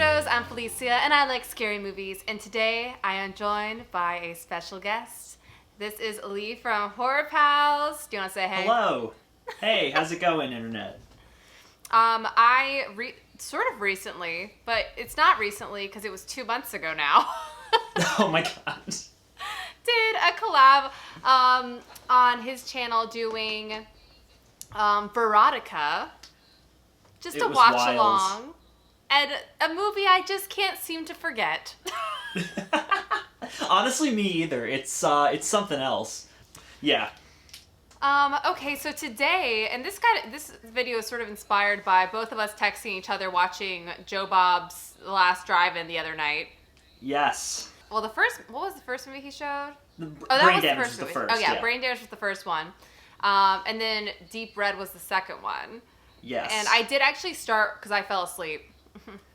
Weirdos, I'm Felicia, and I like scary movies, and today I am joined by a special guest. This is Lee from Horror Pals. Do you want to say hey? Hello. Hey, how's it going, Internet? Sort of recently, but it's not recently because it was 2 months ago now. Oh my god. Did a collab on his channel doing Verotica, just to watch wild. along. And a movie I just can't seem to forget. Honestly, me either. It's something else. Yeah. Okay, so today, and this video is sort of inspired by both of us texting each other watching Joe Bob's Last Drive-In the other night. Yes. Well, what was the first movie he showed? Brain Damage was the first. Oh yeah, Brain Damage was the first one. And then Deep Red was the second one. Yes. And I did actually start, because I fell asleep.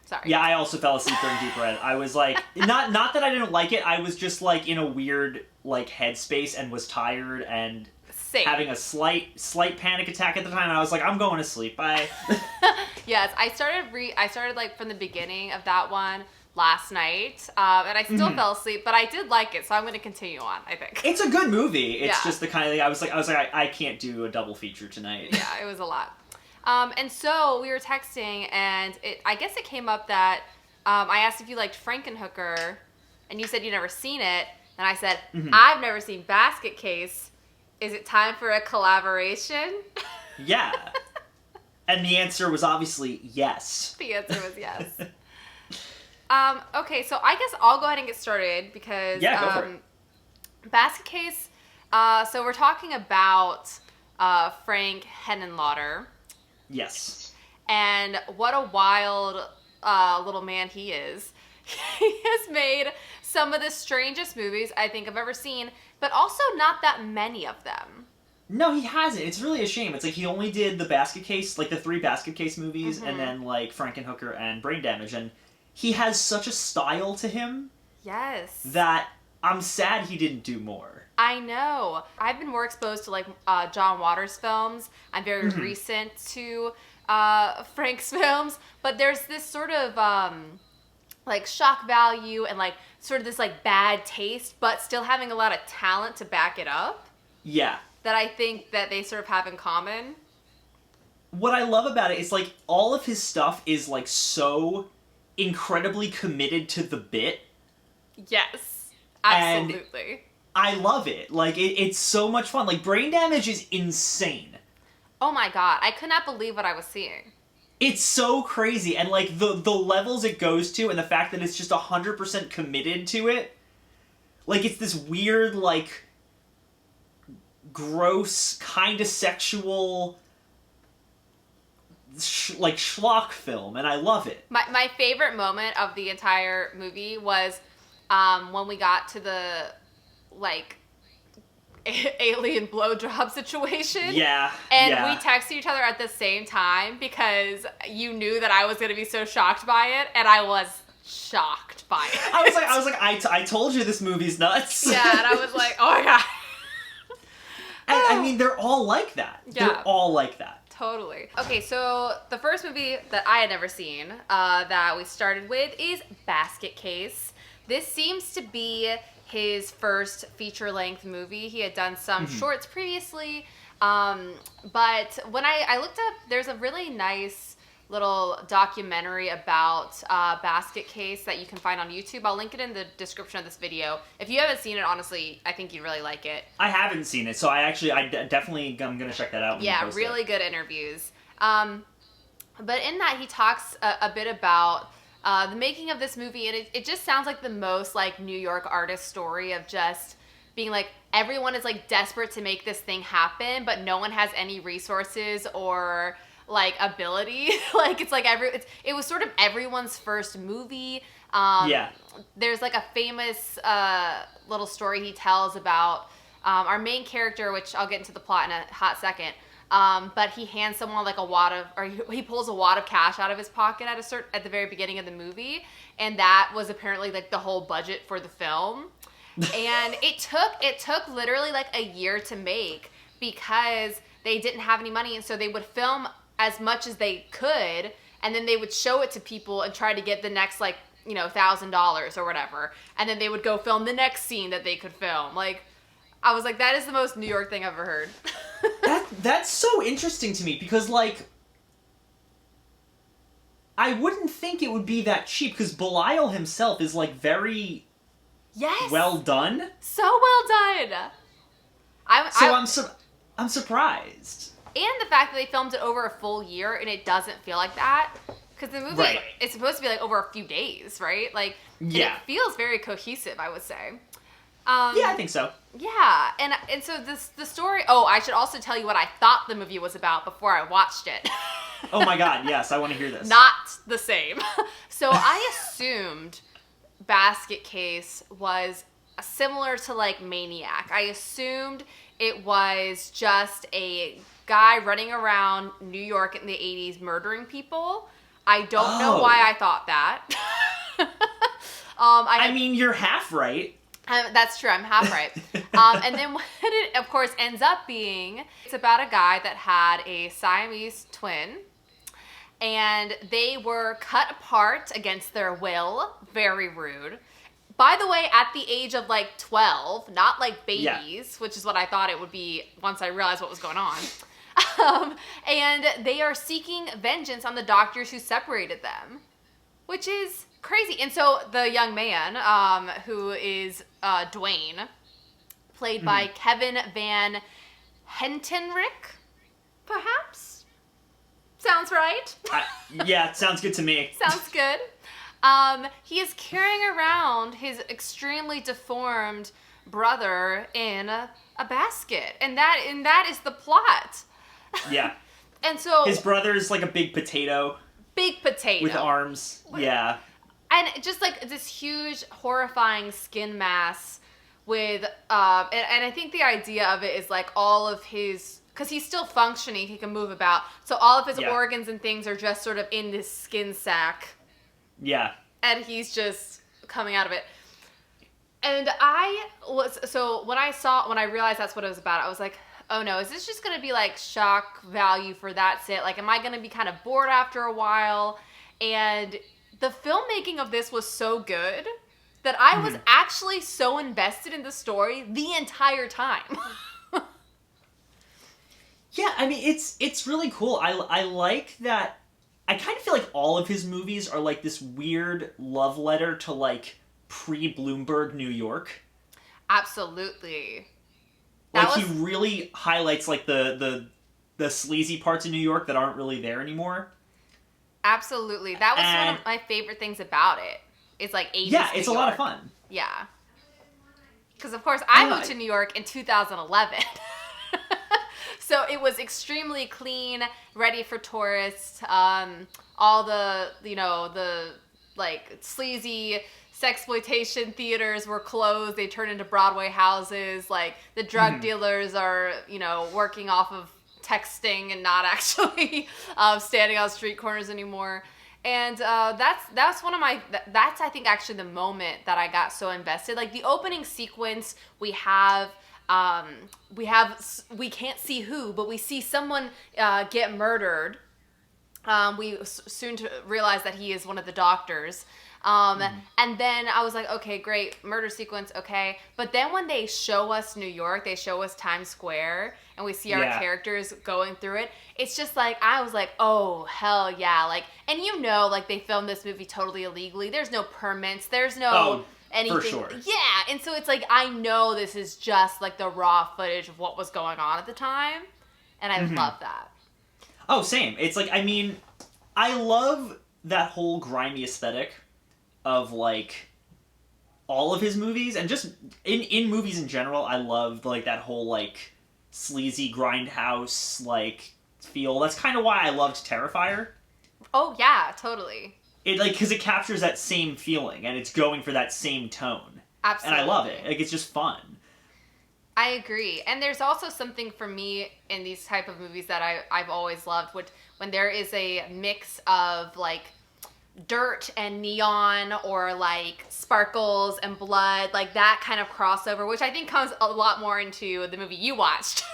Sorry. Yeah, I also fell asleep during Deep Red. I was like, not that I didn't like it, I was just like in a weird like headspace and was tired and having a slight panic attack at the time. And I was like, I'm going to sleep. Bye. Yes, I started like from the beginning of that one last night, and I still fell asleep, but I did like it, so I'm going to continue on, I think. It's a good movie. It's just the kind of thing I was like, I can't do a double feature tonight. Yeah, it was a lot. And so we were texting, and I guess it came up that I asked if you liked Frankenhooker, and you said you'd never seen it, and I said, I've never seen Basket Case. Is it time for a collaboration? Yeah. And the answer was obviously yes. The answer was yes. Okay, so I guess I'll go ahead and get started because go for it. Basket Case, so we're talking about Frank Henenlotter. Yes. And what a wild little man he is. He has made some of the strangest movies I think I've ever seen, but also not that many of them. No, he hasn't. It's really a shame. It's like he only did the Basket Case, like the 3 Basket Case movies, and then like Frankenhooker and Brain Damage, and he has such a style to him. Yes. That I'm sad he didn't do more. I know. I've been more exposed to like John Waters films. I'm very recent to Frank's films, but there's this sort of like shock value and like sort of this like bad taste, but still having a lot of talent to back it up. Yeah. That I think that they sort of have in common. What I love about it is like all of his stuff is like so incredibly committed to the bit. Yes. Absolutely. And I love it. Like it's so much fun. Like Brain Damage is insane. Oh my god, I could not believe what I was seeing. It's so crazy, and like the levels it goes to, and the fact that it's just 100% committed to it, like it's this weird, like gross, kind of sexual, like schlock film, and I love it. My favorite moment of the entire movie was when we got to the like alien blowjob situation. Yeah. And we texted each other at the same time because you knew that I was going to be so shocked by it, and I was shocked by it. I was like, I told you this movie's nuts. Yeah, and I was like, oh my god. And I mean, they're all like that. Yeah. They're all like that. Totally. Okay, so the first movie that I had never seen that we started with is Basket Case. This seems to be his first feature-length movie. He had done some shorts previously, but when I looked up, there's a really nice little documentary about Basket Case that you can find on YouTube. I'll link it in the description of this video. If you haven't seen it, honestly, I think you'd really like it. I haven't seen it, so I'm gonna check that out when you post really good interviews. But in that, he talks a bit about the making of this movie, and it just sounds like the most like New York artist story of just being like everyone is like desperate to make this thing happen, but no one has any resources or like ability. Like it's like it was sort of everyone's first movie. There's like a famous little story he tells about our main character, which I'll get into the plot in a hot second. But he hands someone like he pulls a wad of cash out of his pocket at the very beginning of the movie, and that was apparently like the whole budget for the film. And it took literally like a year to make because they didn't have any money, and so they would film as much as they could and then they would show it to people and try to get the next, like, you know, $1,000 or whatever, and then they would go film the next scene that they could film. Like, I was like, that is the most New York thing I've ever heard. That's so interesting to me, because, like, I wouldn't think it would be that cheap, because Belial himself is, like, very well done. So well done. I'm surprised. And the fact that they filmed it over a full year and it doesn't feel like that. Because the movie, it's supposed to be, like, over a few days, right? Like, it feels very cohesive, I would say. Yeah, I think so. Yeah, and so the story... Oh, I should also tell you what I thought the movie was about before I watched it. Oh my god, yes, I want to hear this. Not the same. So I assumed Basket Case was similar to, like, Maniac. I assumed it was just a guy running around New York in the 80s murdering people. I don't know why I thought that. I mean, you're half right. That's true. I'm half right. And then what it, of course, ends up being, it's about a guy that had a Siamese twin, and they were cut apart against their will. Very rude. By the way, at the age of, like, 12, not like babies, which is what I thought it would be once I realized what was going on. And they are seeking vengeance on the doctors who separated them, which is crazy. And so the young man, who is Dwayne, played by Kevin Van Hentenryck, perhaps? Sounds right? Yeah, it sounds good to me. Sounds good. He is carrying around his extremely deformed brother in a basket. And that is the plot. Yeah. And so his brother's like a big potato. Big potato. With arms. Yeah. And just like this huge, horrifying skin mass with, and I think the idea of it is like all of his, because he's still functioning, he can move about. So all of his organs and things are just sort of in this skin sack. Yeah. And he's just coming out of it. And when I realized that's what it was about, I was like, oh no, is this just going to be like shock value for that's it? Like, am I going to be kind of bored after a while? And the filmmaking of this was so good that I was actually so invested in the story the entire time. Yeah, I mean, it's really cool. I like that. I kind of feel like all of his movies are like this weird love letter to like pre-Bloomberg New York. Absolutely. He really highlights like the sleazy parts of New York that aren't really there anymore. Absolutely. That was one of my favorite things about it. It's like 80s Yeah, it's New a York. lot of fun. Yeah. Because, of course, I moved to New York in 2011. So it was extremely clean, ready for tourists. All the like sleazy sexploitation theaters were closed. They turned into Broadway houses. Like the drug dealers are, working off of texting and not actually standing on street corners anymore. And that's one of my that's I think actually the moment that I got so invested. Like the opening sequence, we can't see who, but we see someone get murdered. We soon to realize that he is one of the doctors. And then I was like, okay, great, murder sequence, okay. But then when they show us New York, they show us Times Square, and we see our characters going through it. It's just like, I was like, oh, hell yeah. Like, and like they filmed this movie totally illegally. There's no permits. There's no anything. For sure. Yeah, and so it's like, I know this is just like the raw footage of what was going on at the time, and I love that. Oh, same. It's like, I mean, I love that whole grimy aesthetic of like all of his movies, and just in movies in general. I love like that whole like sleazy grindhouse like feel. That's kind of why I loved Terrifier. Oh yeah, totally. It like because it captures that same feeling and it's going for that same tone. Absolutely. And I love it. Like it's just fun. I agree. And there's also something for me in these type of movies that I've always loved, when there is a mix of like dirt and neon, or like sparkles and blood, like that kind of crossover, which I think comes a lot more into the movie you watched.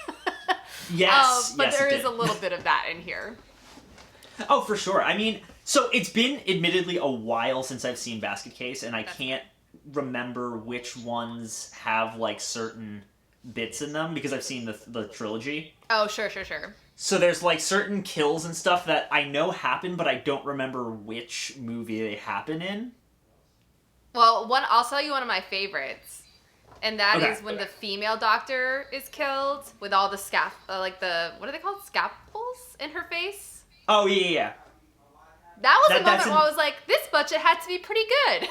Yes. But there is a little bit of that in here. Oh, for sure. I mean, So it's been admittedly a while since I've seen Basket Case, and I can't remember which ones have like certain bits in them because I've seen the trilogy. Oh, sure. So there's like certain kills and stuff that I know happen, but I don't remember which movie they happen in. Well, I'll tell you one of my favorites, and that is when the female doctor is killed with all the what are they called? Scalpels in her face? Oh, yeah. That was a moment where I was like, this budget had to be pretty good.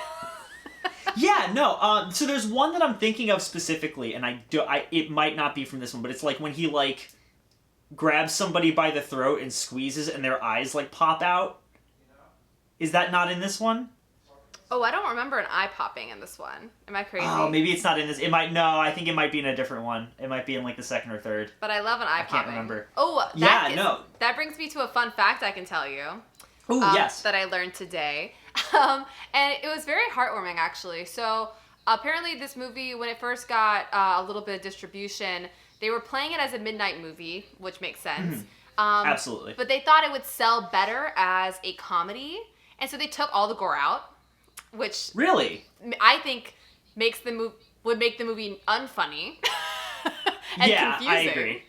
Yeah, no. So there's one that I'm thinking of specifically, and it might not be from this one, but it's like when he like grabs somebody by the throat and squeezes, and their eyes like pop out. Is that not in this one? Oh, I don't remember an eye popping in this one. Am I crazy? Oh, maybe it's not in this. It might. No, I think it might be in a different one. It might be in like the second or third. But I love an eye popping. I can't remember. Oh, that brings me to a fun fact I can tell you. Oh, yes. That I learned today. And it was very heartwarming, actually. So apparently this movie, when it first got a little bit of distribution, they were playing it as a midnight movie, which makes sense. Absolutely. But they thought it would sell better as a comedy. And so they took all the gore out, which really I think would make the movie unfunny and confusing. I agree.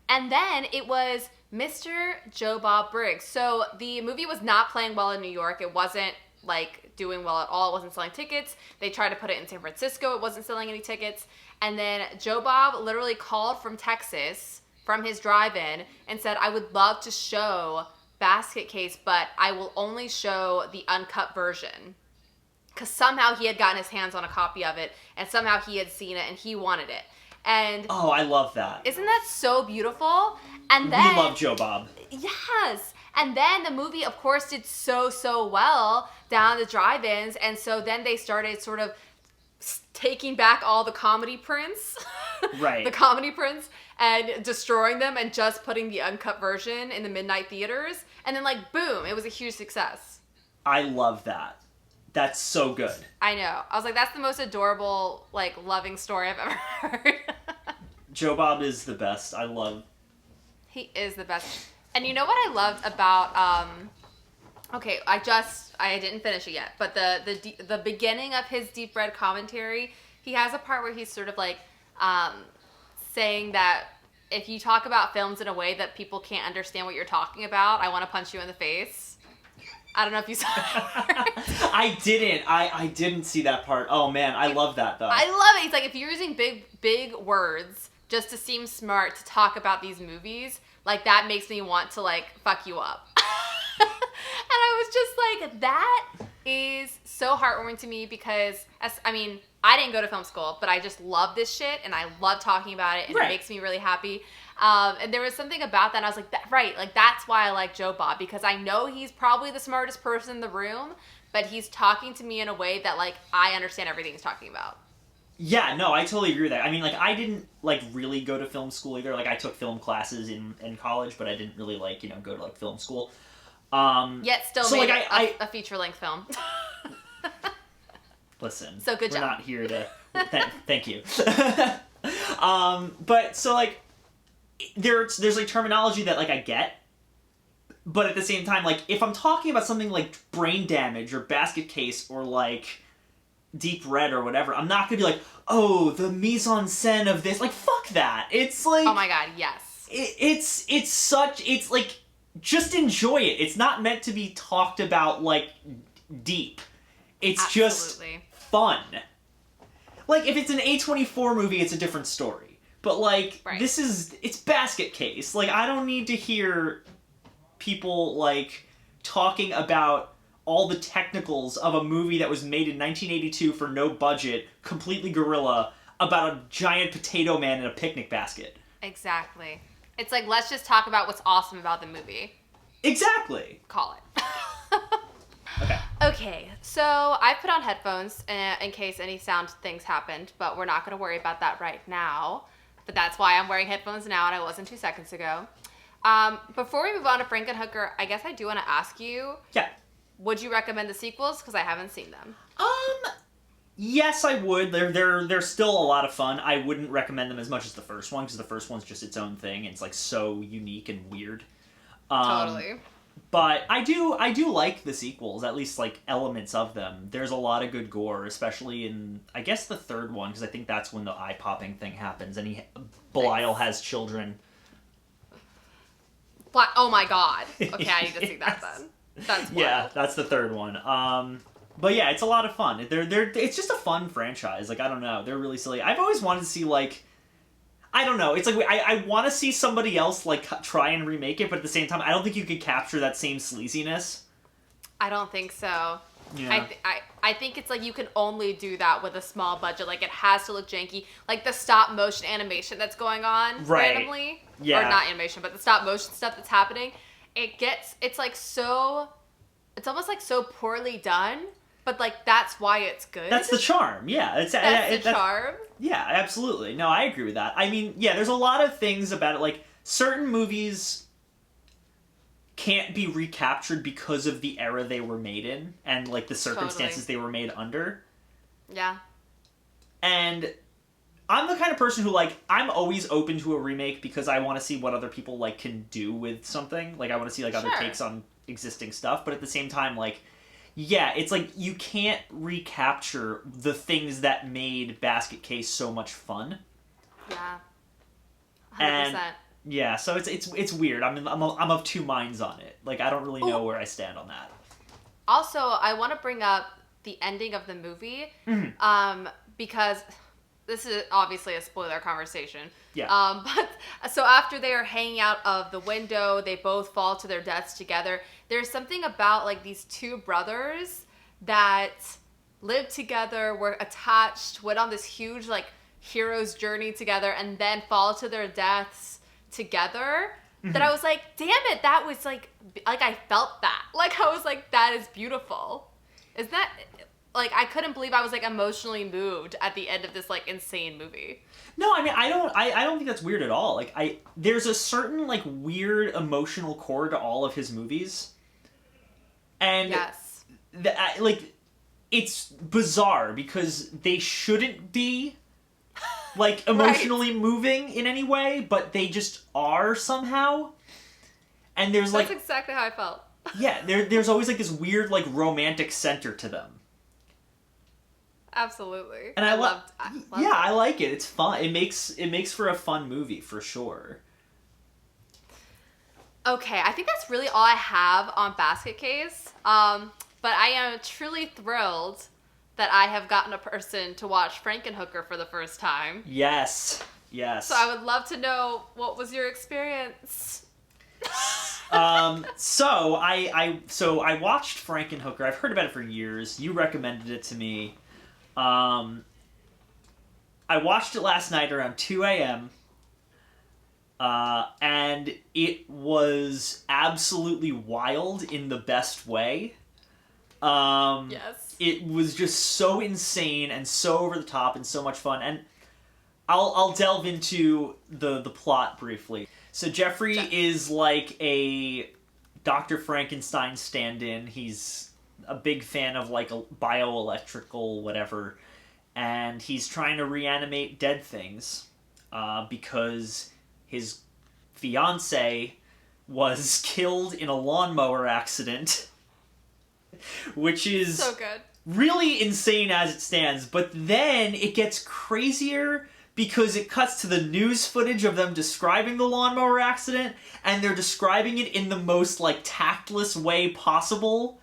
And then it was Mr. Joe Bob Briggs. So the movie was not playing well in New York. It wasn't like doing well at all. It wasn't selling tickets. They tried to put it in San Francisco. It wasn't selling any tickets. And then Joe Bob literally called from Texas, from his drive-in, and said, I would love to show Basket Case, but I will only show the uncut version. Because somehow he had gotten his hands on a copy of it, and somehow he had seen it, and he wanted it. And oh, I love that. Isn't that so beautiful? And then we love Joe Bob. Yes. And then the movie, of course, did so well down the drive-ins, and so then they started sort of taking back all the comedy prints. Right. The comedy prints, and destroying them and just putting the uncut version in the midnight theaters. And then, like, boom, it was a huge success. I love that. That's so good. I know. I was like, that's the most adorable, like, loving story I've ever heard. Joe Bob is the best. I love. He is the best. And you know what I loved about, okay, I didn't finish it yet, but the beginning of his Deep Red commentary, he has a part where he's sort of like, saying that if you talk about films in a way that people can't understand what you're talking about, I want to punch you in the face. I don't know if you saw that. I didn't. I didn't see that part. Oh man, I love that though. I love it. He's like, if you're using big words just to seem smart to talk about these movies, like that makes me want to like fuck you up. And I was just like, that is so heartwarming to me because, I didn't go to film school, but I just love this shit, and I love talking about it, and It makes me really happy. And there was something about that, and I was like, that's why I like Joe Bob, because I know he's probably the smartest person in the room, but he's talking to me in a way that, like, I understand everything he's talking about. Yeah, no, I totally agree with that. I mean, like, I didn't, like, really go to film school either. Like, I took film classes in college, but I didn't really, like, you know, go to, like, film school. Yet still made a feature-length film. Listen, so good job. We're not here to... thank you. But, so, like, there's, like, terminology that, like, I get, but at the same time, like, if I'm talking about something like Brain Damage or Basket Case or, like, Deep Red or whatever, I'm not gonna be like, oh, the mise-en-scène of this. Like, fuck that. It's, like... Oh my god, yes. It's, like, just enjoy it. It's not meant to be talked about, like, deep. It's Absolutely. Just fun. Like, if it's an A24 movie, it's a different story. But, like, it's Basket Case. Like, I don't need to hear people, like, talking about all the technicals of a movie that was made in 1982 for no budget, completely guerrilla, about a giant potato man in a picnic basket. Exactly. It's like, let's just talk about what's awesome about the movie. Exactly. Call it. Okay. Okay, so I put on headphones in case any sound things happened, but we're not going to worry about that right now. But that's why I'm wearing headphones now, and I wasn't 2 seconds ago. Before we move on to Frankenhooker, I guess I do want to ask you. Yeah. Would you recommend the sequels? Because I haven't seen them. Yes, I would. They're still a lot of fun. I wouldn't recommend them as much as the first one, because the first one's just its own thing, and it's, like, so unique and weird. Totally. But I do like the sequels, at least like elements of them. There's a lot of good gore, especially in I guess the third one, because I think that's when the eye popping thing happens, and Belial has children. Oh my god! Okay, I need to see that then. That's wild. Yeah, that's the third one. But yeah, it's a lot of fun. It's just a fun franchise. Like I don't know, they're really silly. I've always wanted to see like. I don't know. It's like I want to see somebody else like try and remake it, but at the same time, I don't think you could capture that same sleaziness. I don't think so. Yeah. I think it's like you can only do that with a small budget. Like it has to look janky. Like the stop motion animation that's going on randomly, yeah, or not animation, but the stop motion stuff that's happening. It's like so. It's almost like so poorly done. But, like, that's why it's good. That's the charm, yeah. That's the charm? Yeah, absolutely. No, I agree with that. I mean, yeah, there's a lot of things about it. Like, certain movies can't be recaptured because of the era they were made in and, like, the circumstances they were made under. Yeah. And I'm the kind of person who, like, I'm always open to a remake because I want to see what other people, like, can do with something. Like, I want to see, like, other takes on existing stuff. But at the same time, like... Yeah, it's like you can't recapture the things that made Basket Case so much fun. Yeah, 100%. And yeah, so it's weird. I'm of two minds on it. Like I don't really know where I stand on that. Also, I want to bring up the ending of the movie, because this is obviously a spoiler conversation. Yeah. But so after they are hanging out of the window, they both fall to their deaths together. There's something about like these two brothers that lived together, were attached, went on this huge like hero's journey together, and then fall to their deaths together. That I was like, damn it, that was like I felt that. Like I was like, that is beautiful. Is that like I couldn't believe I was like emotionally moved at the end of this like insane movie. No, I mean I don't think that's weird at all. Like there's a certain like weird emotional core to all of his movies. And yes. Like it's bizarre because they shouldn't be like emotionally moving in any way, but they just are somehow. And there's That's exactly how I felt. Yeah, there's always like this weird like romantic center to them. Absolutely. And I loved it. I like it. It's fun. It makes for a fun movie for sure. Okay, I think that's really all I have on Basket Case. But I am truly thrilled that I have gotten a person to watch Frankenhooker for the first time. Yes. Yes. So I would love to know, what was your experience? So I watched Frankenhooker. I've heard about it for years. You recommended it to me. I watched it last night around 2 a.m. And it was absolutely wild in the best way. Yes. It was just so insane and so over the top and so much fun. And I'll delve into the plot briefly. So Jeffrey is like a Dr. Frankenstein stand-in. He's a big fan of like a bioelectrical whatever, and he's trying to reanimate dead things because his fiance was killed in a lawnmower accident, which is so good. Really insane as it stands. But then it gets crazier because it cuts to the news footage of them describing the lawnmower accident, and they're describing it in the most like tactless way possible.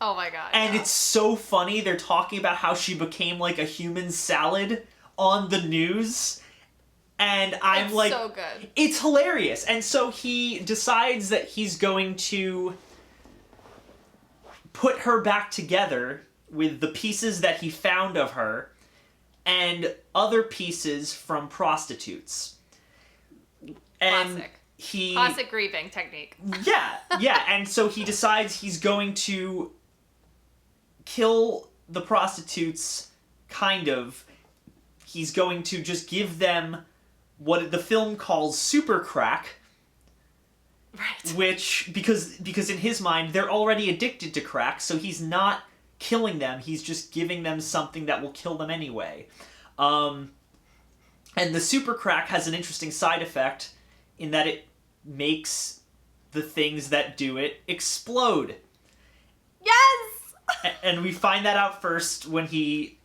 Oh my god. And it's so funny. They're talking about how she became like a human salad on the news. And I'm like, so good. It's hilarious. And so he decides that he's going to put her back together with the pieces that he found of her and other pieces from prostitutes. And Classic grieving technique. Yeah. And so he decides he's going to kill the prostitutes, kind of. He's going to just give them what the film calls super crack. Right. Which, because in his mind, they're already addicted to crack, so he's not killing them, he's just giving them something that will kill them anyway. And the super crack has an interesting side effect in that it makes the things that do it explode. Yes! And we find that out first when he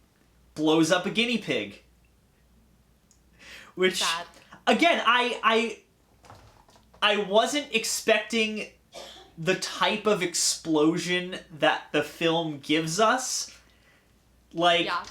blows up a guinea pig. Which, Sad. Again, I wasn't expecting the type of explosion that the film gives us. Like, yeah.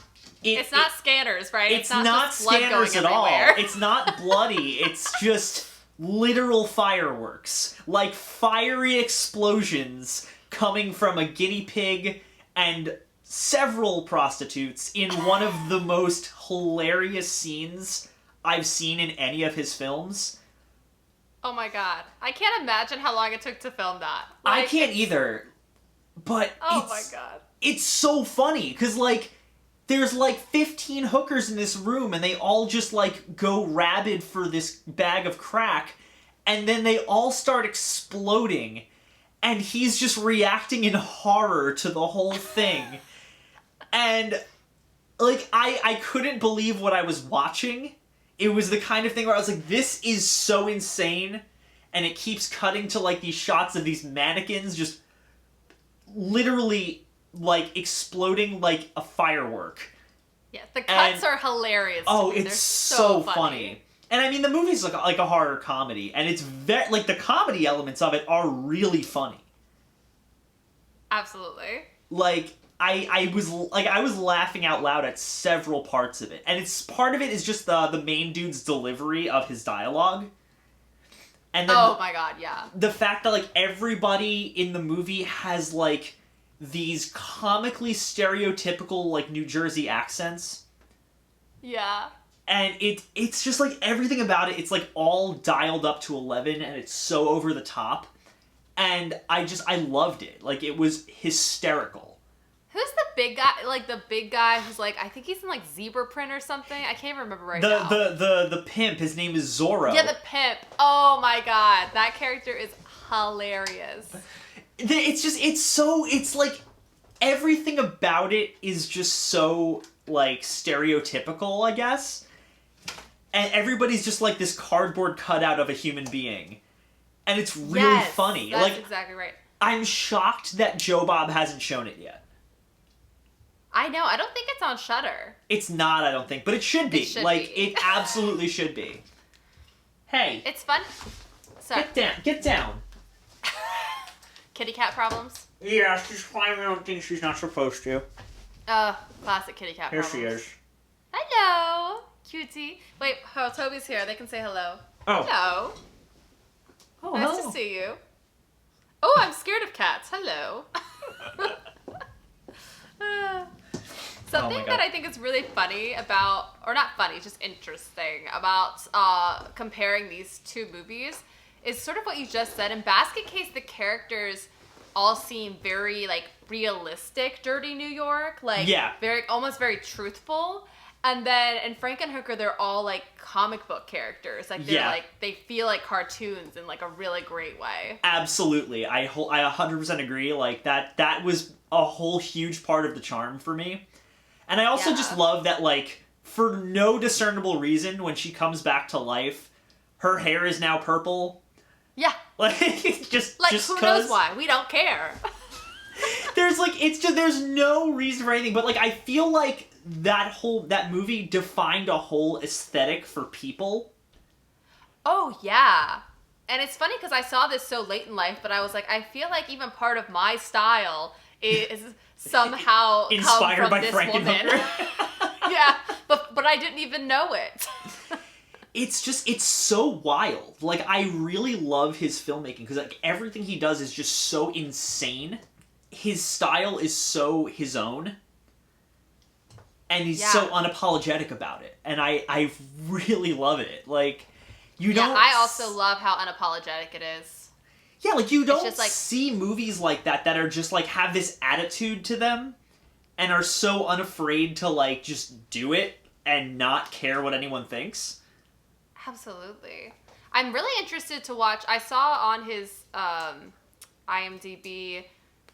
It's not scanners, right? It's not scanners at all. It's not bloody. It's just literal fireworks. Like, fiery explosions coming from a guinea pig and several prostitutes in one of the most hilarious scenes I've seen in any of his films. Oh my god. I can't imagine how long it took to film that. I can't either. But my god. It's so funny, because, like, there's, like, 15 hookers in this room, and they all just, like, go rabid for this bag of crack, and then they all start exploding, and he's just reacting in horror to the whole thing. And, like, I couldn't believe what I was watching. It was the kind of thing where I was like, this is so insane, and it keeps cutting to, like, these shots of these mannequins just literally, like, exploding like a firework. Yeah, the cuts are hilarious. Oh, it's so funny. And I mean, the movie's like a horror comedy, and it's like, the comedy elements of it are really funny. Absolutely. Like, I was laughing out loud at several parts of it, and part of it is just the main dude's delivery of his dialogue. And then oh my god, yeah. The fact that, like, everybody in the movie has, like, these comically stereotypical, like, New Jersey accents. Yeah. And it's just, like, everything about it, it's, like, all dialed up to 11, and it's so over the top. And I loved it. Like, it was hysterical. Who's the big guy? Like, the big guy who's, like, I think he's in, like, Zebra Print or something. I can't remember now. The pimp, his name is Zorro. Yeah, the pimp. Oh my god. That character is hilarious. It's like, everything about it is just so, like, stereotypical, I guess. And everybody's just, like, this cardboard cutout of a human being. And it's really funny. That's like, exactly right. I'm shocked that Joe Bob hasn't shown it yet. I know. I don't think it's on Shudder. It's not, I don't think, but it should be. It absolutely should be. Hey. It's fun. Sorry. Get down. Kitty cat problems? Yeah, she's climbing on things she's not supposed to. Classic kitty cat Here problems. she is. Hello, cutie. Wait, Toby's here. They can say hello. Oh. Hello. Oh, nice hello. to see you. Oh, I'm scared of cats. Hello. Something that I think is really funny about, or not funny, just interesting about comparing these two movies is sort of what you just said. In Basket Case, the characters all seem very, like, realistic, dirty New York. Like, almost very truthful. And then in Frankenhooker, they're all, like, comic book characters. Like, they're like, they feel like cartoons in, like, a really great way. Absolutely. I 100% agree. Like, that was a whole huge part of the charm for me. And I also just love that, like, for no discernible reason, when she comes back to life, her hair is now purple. Yeah. Like, just who knows why? We don't care. There's no reason for anything, but, like, I feel like that movie defined a whole aesthetic for people. Oh, yeah. And it's funny because I saw this so late in life, but I was like, I feel like even part of my style is somehow inspired by this Frankenhooker. woman. Yeah, but I didn't even know it. It's so wild. Like, I really love his filmmaking because, like, everything he does is just so insane. His style is so his own. And he's so unapologetic about it. And I really love it. Like, I also love how unapologetic it is. Yeah, like, you don't see movies like that are just, like, have this attitude to them and are so unafraid to, like, just do it and not care what anyone thinks. Absolutely. I'm really interested to watch. I saw on his IMDb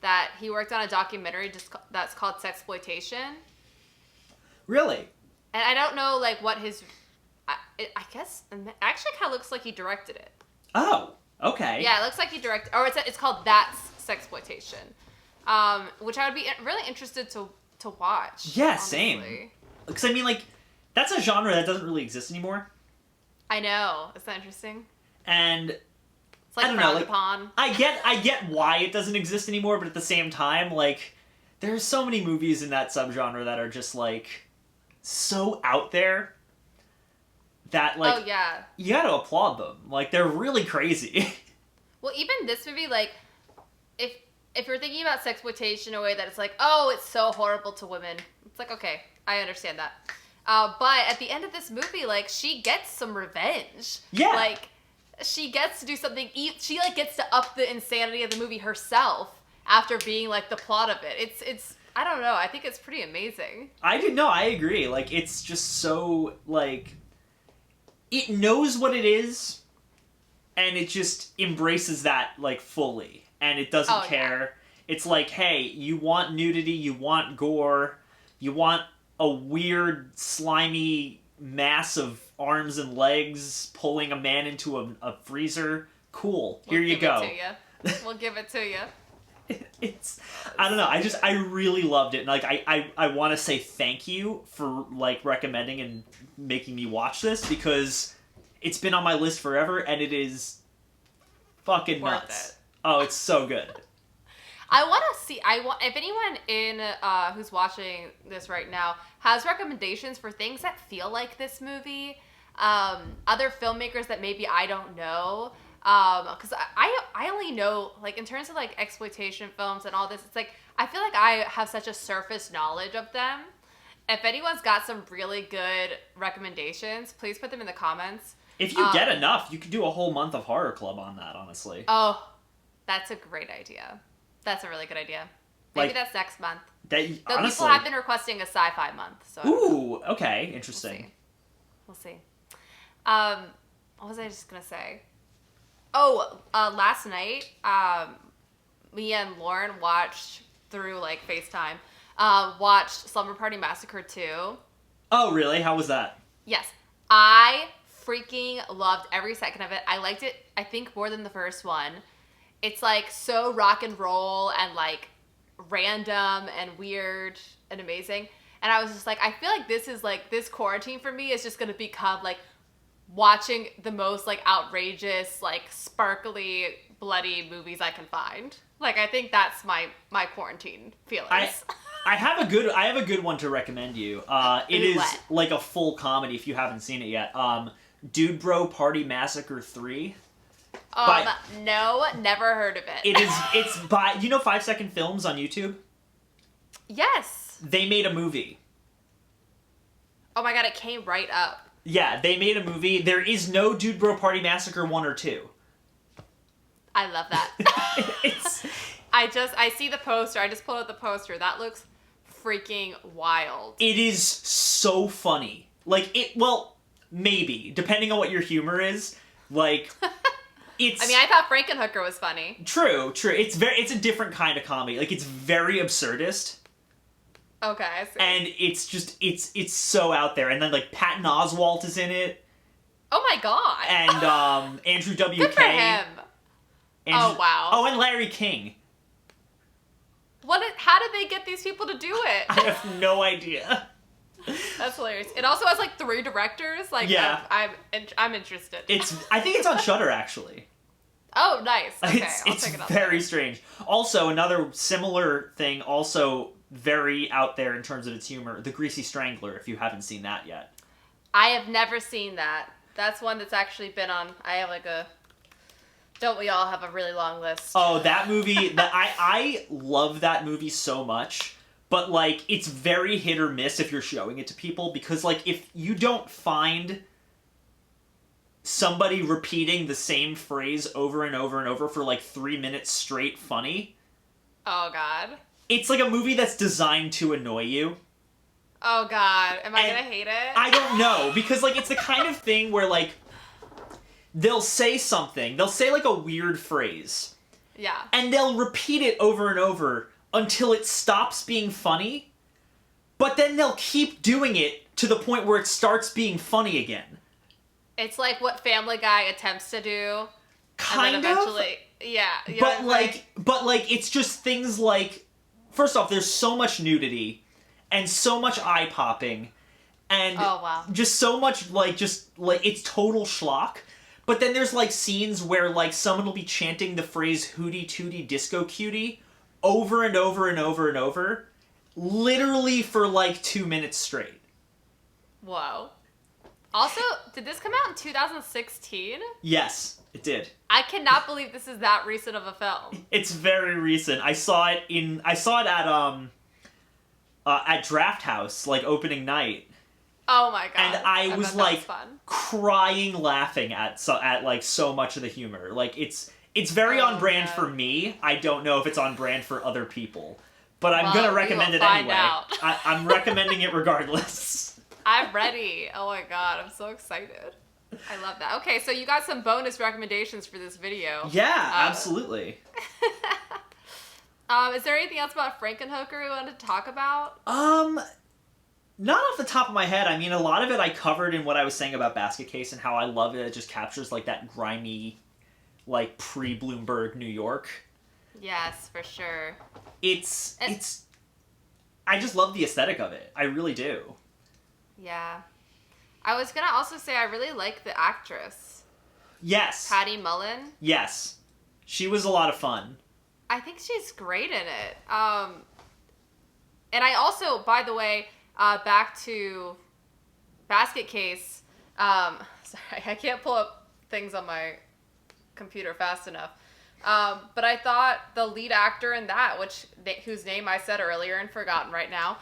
that he worked on a documentary that's called Sexploitation. Really? And I don't know, like, what his... I guess... Actually, kind of looks like he directed it. Oh. Okay. Yeah, it looks like he directed, or it's called That's Sexploitation, which I would be really interested to watch. Yeah, honestly. same. Because I mean, like, that's a genre that doesn't really exist anymore. I know. Is that interesting? And it's like I don't know. Like, upon. I get why it doesn't exist anymore, but at the same time, like, there's so many movies in that subgenre that are just like so out there that like, oh yeah, you got to applaud them. Like, they're really crazy. Well, even this movie, like, if you're thinking about sexploitation in a way that it's like, oh, it's so horrible to women, it's like, okay, I understand that. But at the end of this movie, like, she gets some revenge. Yeah. Like, she gets to do something. She like gets to up the insanity of the movie herself after being like the plot of it. It's I don't know. I think it's pretty amazing. I agree. Like, it's just so like, it knows what it is, and it just embraces that like fully, and it doesn't care. Yeah. It's like, hey, you want nudity, you want gore, you want a weird, slimy mass of arms and legs pulling a man into a freezer. Cool. Here you go. We'll give it to you. It's, I don't know. I really loved it. And like, I want to say thank you for like recommending and making me watch this, because it's been on my list forever and it is fucking nuts. Oh, it's so good. I want to see. If anyone who's watching this right now has recommendations for things that feel like this movie, other filmmakers that maybe I don't know, because I only know, like, in terms of like exploitation films and all this, it's like I feel like I have such a surface knowledge of them. If anyone's got some really good recommendations, please put them in the comments. If you get enough, you could do a whole month of Horror Club on that, honestly. Oh, that's a great idea. That's a really good idea. Maybe like, that's next month. Though honestly, people have been requesting a sci-fi month. So ooh, okay, interesting. We'll see. What was I just gonna say? Oh, last night, me and Lauren watched through like FaceTime. Watched Slumber Party Massacre 2. Oh, really? How was that? Yes, I freaking loved every second of it. I liked it, I think, more than the first one. It's like so rock and roll and like random and weird and amazing. And I was just like, I feel like this quarantine for me is just going to become like watching the most like outrageous, like sparkly, bloody movies I can find. Like, I think that's my quarantine feelings. I have a good one to recommend you. It is like a full comedy if you haven't seen it yet. Dude Bro Party Massacre 3. No, never heard of it. It's by, you know 5 Second Films on YouTube? Yes. They made a movie. Oh my god, it came right up. Yeah, they made a movie. There is no Dude Bro Party Massacre 1 or 2. I love that. I see the poster. I just pulled out the poster. That looks freaking wild. It is so funny. Like, maybe, depending on what your humor is. Like, it's... I mean, I thought Frankenhooker was funny. True. It's a different kind of comedy. Like, it's very absurdist. Okay, I see. And it's just, it's so out there. And then, like, Patton Oswalt is in it. Oh my god. And, Andrew W.K. Good for him. Oh, wow. Oh, and Larry King. How did they get these people to do it? I have no idea. That's hilarious. It also has like 3 directors. Like, yeah, I'm interested. I think it's on Shudder actually. Oh, nice. Okay, I'll it's check it out. Very strange. Also, another similar thing, also very out there in terms of its humor, The Greasy Strangler. If you haven't seen that yet, I have never seen that. That's one that's actually been on. I have like a. Don't we all have a really long list? Oh, that movie! I love that movie so much. But, like, it's very hit or miss if you're showing it to people, because, like, if you don't find somebody repeating the same phrase over and over and over for, like, 3 minutes straight funny... Oh, God. It's like a movie that's designed to annoy you. Oh, God. Am I gonna hate it? I don't know, because, like, it's the kind of thing where, like, they'll say something, they'll say, like, a weird phrase. Yeah. And they'll repeat it over and over until it stops being funny, but then they'll keep doing it to the point where it starts being funny again. It's like what Family Guy attempts to do. Kind and then eventually, yeah. But like, it's just things like, first off, there's so much nudity, and so much eye popping, and just so much like it's total schlock. But then there's like scenes where like someone will be chanting the phrase "hootie tootie disco cutie" over and over and over and over, literally for like 2 minutes straight. Whoa. Also, did this come out in 2016? Yes, it did. I cannot believe this is that recent of a film. It's very recent. I saw it at Draft House, like opening night. Oh my god! And I was like crying, laughing at like so much of the humor. Like it's very on brand for me. I don't know if it's on brand for other people, but I'm gonna recommend it anyway. I'm recommending it regardless. I'm ready. Oh my god, I'm so excited. I love that. Okay, so you got some bonus recommendations for this video. Yeah, absolutely. Is there anything else about Frankenhooker you wanted to talk about? Not off the top of my head. I mean, a lot of it I covered in what I was saying about Basket Case and how I love it. It just captures like that grimy, like pre-Bloomberg New York. Yes, for sure. It's I just love the aesthetic of it. I really do. Yeah. I was gonna also say I really like the actress. Yes. Patty Mullen. Yes. She was a lot of fun. I think she's great in it. And I also, by the way, back to Basket Case. Sorry, I can't pull up things on my computer fast enough. But I thought the lead actor in that, whose name I said earlier and forgotten right now,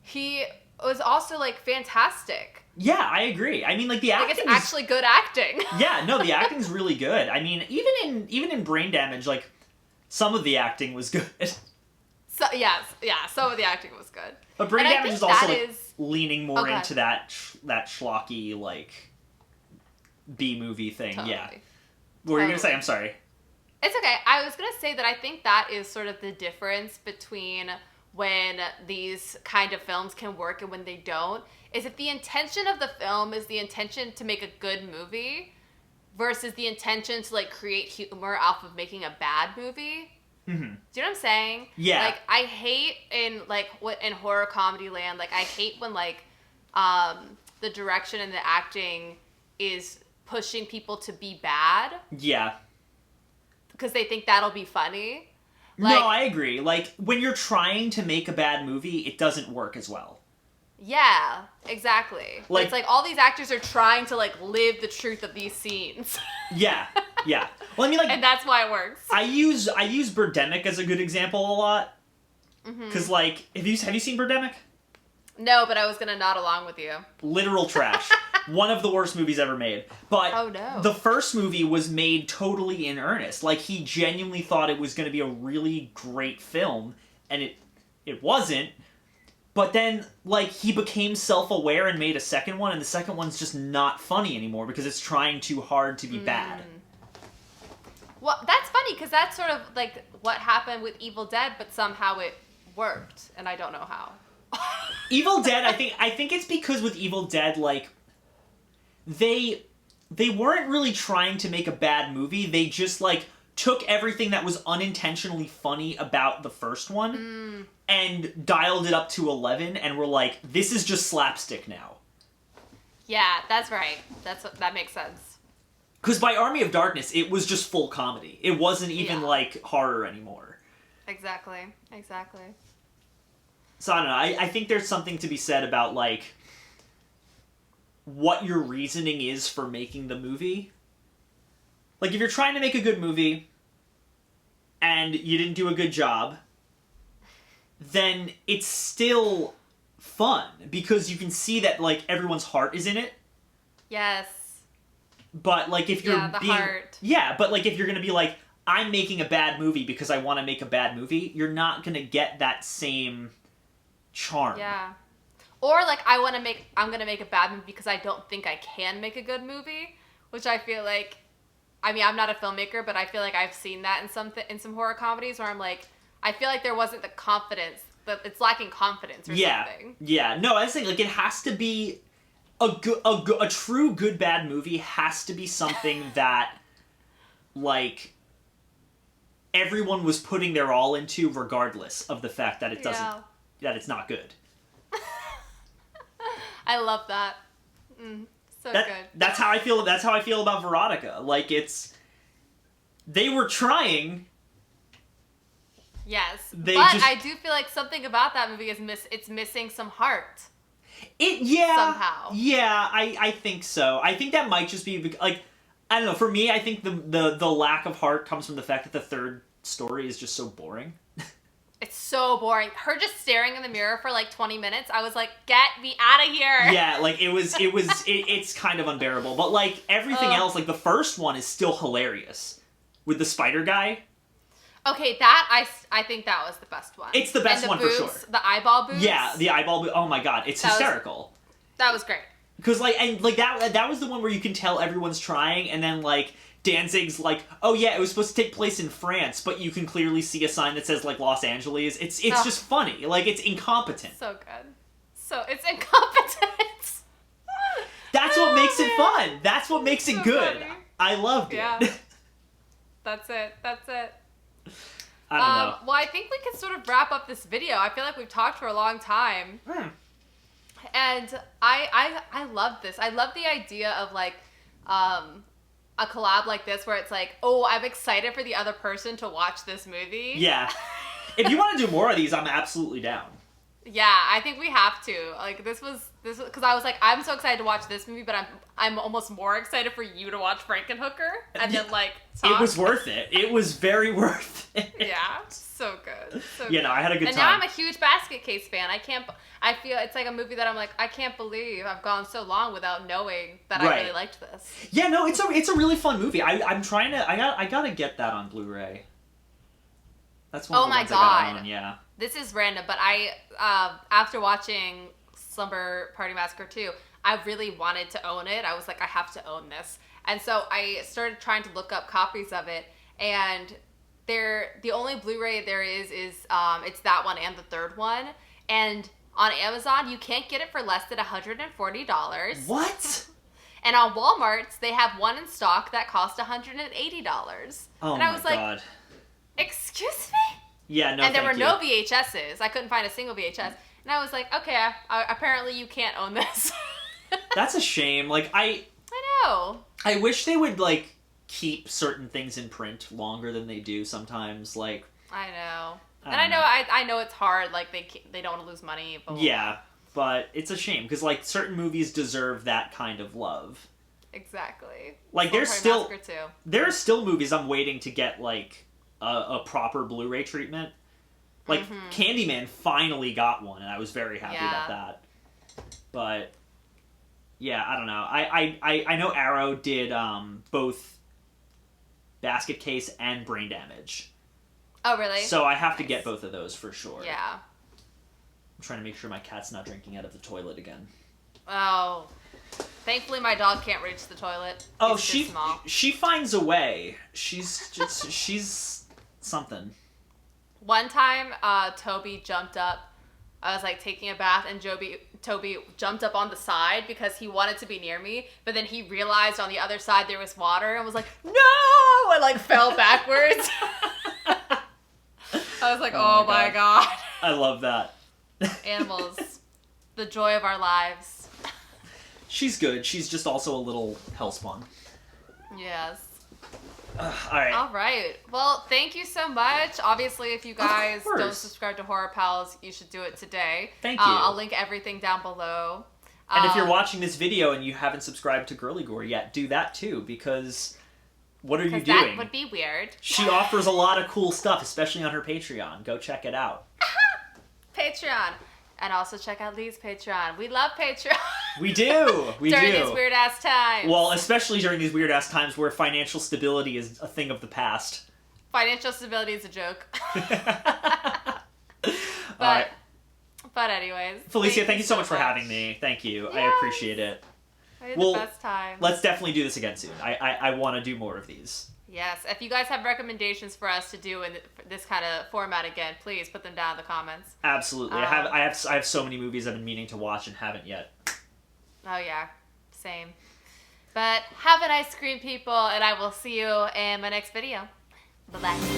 he was also like fantastic. Yeah, I agree. I mean, like the acting. Like it's actually good acting. Yeah, no, the acting's really good. I mean, even in Brain Damage, like some of the acting was good. So some of the acting was good. But Brain Damage is also like leaning more into that schlocky like B movie thing. Totally. Yeah. What were you gonna say? I'm sorry. It's okay. I was gonna say that I think that is sort of the difference between when these kind of films can work and when they don't, is if the intention of the film is the intention to make a good movie versus the intention to like create humor off of making a bad movie. Mm-hmm. Do you know what I'm saying? Yeah. Like I hate in horror comedy land, like I hate when like the direction and the acting is pushing people to be bad. Yeah. Because they think that'll be funny. Like, no, I agree. Like, when you're trying to make a bad movie, it doesn't work as well. Yeah, exactly. Like, it's like all these actors are trying to, like, live the truth of these scenes. Yeah. Well, I mean, like... And that's why it works. I use Birdemic as a good example a lot. Because, like, have you seen Birdemic? No, but I was gonna nod along with you. Literal trash. One of the worst movies ever made. But oh, no. The first movie was made totally in earnest. Like, he genuinely thought it was going to be a really great film, and it wasn't. But then, like, he became self-aware and made a second one, and the second one's just not funny anymore because it's trying too hard to be bad. Well, that's funny, because that's sort of, like, what happened with Evil Dead, but somehow it worked, and I don't know how. Evil Dead, I think it's because with Evil Dead, like, they weren't really trying to make a bad movie. They just, like, took everything that was unintentionally funny about the first one and dialed it up to 11 and were like, this is just slapstick now. Yeah, that's right. That makes sense. Because by Army of Darkness, it was just full comedy. It wasn't even, like, horror anymore. Exactly. So, I don't know. I think there's something to be said about, like, what your reasoning is for making the movie. Like, if you're trying to make a good movie and you didn't do a good job, then it's still fun because you can see that, like, everyone's heart is in it. Yes. But, like, if you're heart. Yeah, but, like, if you're gonna be like, I'm making a bad movie because I want to make a bad movie, you're not gonna get that same charm. Yeah. Or, like, I'm gonna make a bad movie because I don't think I can make a good movie, which I feel like, I mean, I'm not a filmmaker, but I feel like I've seen that in some horror comedies where I'm like, I feel like there wasn't the confidence, that it's lacking confidence or something. Yeah, no, I was saying, like, it has to be, a true good bad movie has to be something that like, everyone was putting their all into, regardless of the fact that it doesn't, that it's not good. I love that. Good. That's how I feel. That's how I feel about Veronica. Like, they were trying. Yes, I do feel like something about that movie is it's missing some heart. Somehow. Yeah, I think so. I think that might just be like, I don't know. For me, I think the lack of heart comes from the fact that the third story is just so boring. It's so boring. Her just staring in the mirror for like 20 minutes. I was like, get me out of here. Yeah, like it's kind of unbearable. But like everything else, like the first one is still hilarious with the spider guy. Okay, that I think that was the best one. It's the best one boobs, for sure. The eyeball boobs. Yeah, the eyeball. Oh my god, it's hysterical. That was great. Because that was the one where you can tell everyone's trying, and then like Danzig's like, oh yeah, it was supposed to take place in France, but you can clearly see a sign that says like Los Angeles. It's just funny. Like, it's incompetent. So good. So it's incompetent. That's what makes it fun. That's what makes it good. Funny. I loved it. Yeah. That's it. I don't know. Well, I think we can sort of wrap up this video. I feel like we've talked for a long time. And I love this. I love the idea of like a collab like this where it's like, oh, I'm excited for the other person to watch this movie. Yeah. If you want to do more of these, I'm absolutely down. Yeah, I think we have to. Like, this was because I was like, I'm so excited to watch this movie, but I'm almost more excited for you to watch Frankenhooker and then like talk. It was worth it. It was very worth it. Yeah, so good. No, I had a good time. And now I'm a huge Basket Case fan. I feel it's like a movie that I'm like, I can't believe I've gone so long without knowing that I really liked this. Yeah, no, it's a really fun movie. I'm trying to I gotta get that on Blu-ray. That's one of the ones I gotta own, yeah. This is random, but I after watching Slumber Party Massacre 2, I really wanted to own it. I was like, I have to own this. And so I started trying to look up copies of it, and the only Blu-ray there is it's that one and the third one. And on Amazon, you can't get it for less than $140. What? And on Walmart, they have one in stock that cost $180. Oh, and I was my like, God. Excuse me? Yeah, no, and there thank were you. no VHSs. I couldn't find a single VHS. And I was like, okay, apparently you can't own this. That's a shame. Like, I know. I wish they would, like, keep certain things in print longer than they do sometimes. Like, I know. I know it's hard. Like, they don't want to lose money. Blah, blah, yeah, but it's a shame because, like, certain movies deserve that kind of love. Exactly. Like, there are still movies I'm waiting to get, like, a proper Blu-ray treatment. Like, Candyman finally got one, and I was very happy about that. But yeah, I don't know. I know Arrow did both Basket Case and Brain Damage. Oh, really? So I have to get both of those for sure. Yeah. I'm trying to make sure my cat's not drinking out of the toilet again. Oh. Thankfully, my dog can't reach the toilet. He's too small. She finds a way. She's something. One time, Toby jumped up. I was like taking a bath, and Toby jumped up on the side because he wanted to be near me. But then he realized on the other side there was water and was like, "No!" and like fell backwards. I was like, "Oh my God!" I love that. Animals, the joy of our lives. She's good. She's just also a little hellspawn. Yes. All right. Well, thank you so much. Obviously, if you guys don't subscribe to Horror Pals, you should do it today. Thank you. I'll link everything down below. And if you're watching this video and you haven't subscribed to Girly Gore yet, do that too, because what are you doing? That would be weird. She offers a lot of cool stuff, especially on her Patreon. Go check it out. Patreon. And also check out Lee's Patreon. We love Patreon. We do. During these weird-ass times. Well, especially during these weird-ass times where financial stability is a thing of the past. Financial stability is a joke. But anyways. Felicia, thank you so much for having me. Thank you. Yes. I appreciate it. I had the best time. Let's definitely do this again soon. I want to do more of these. Yes. If you guys have recommendations for us to do in this kind of format again, please put them down in the comments. Absolutely. I have so many movies I've been meaning to watch and haven't yet. Oh yeah. Same. But have an ice cream, people, and I will see you in my next video. Bye-bye.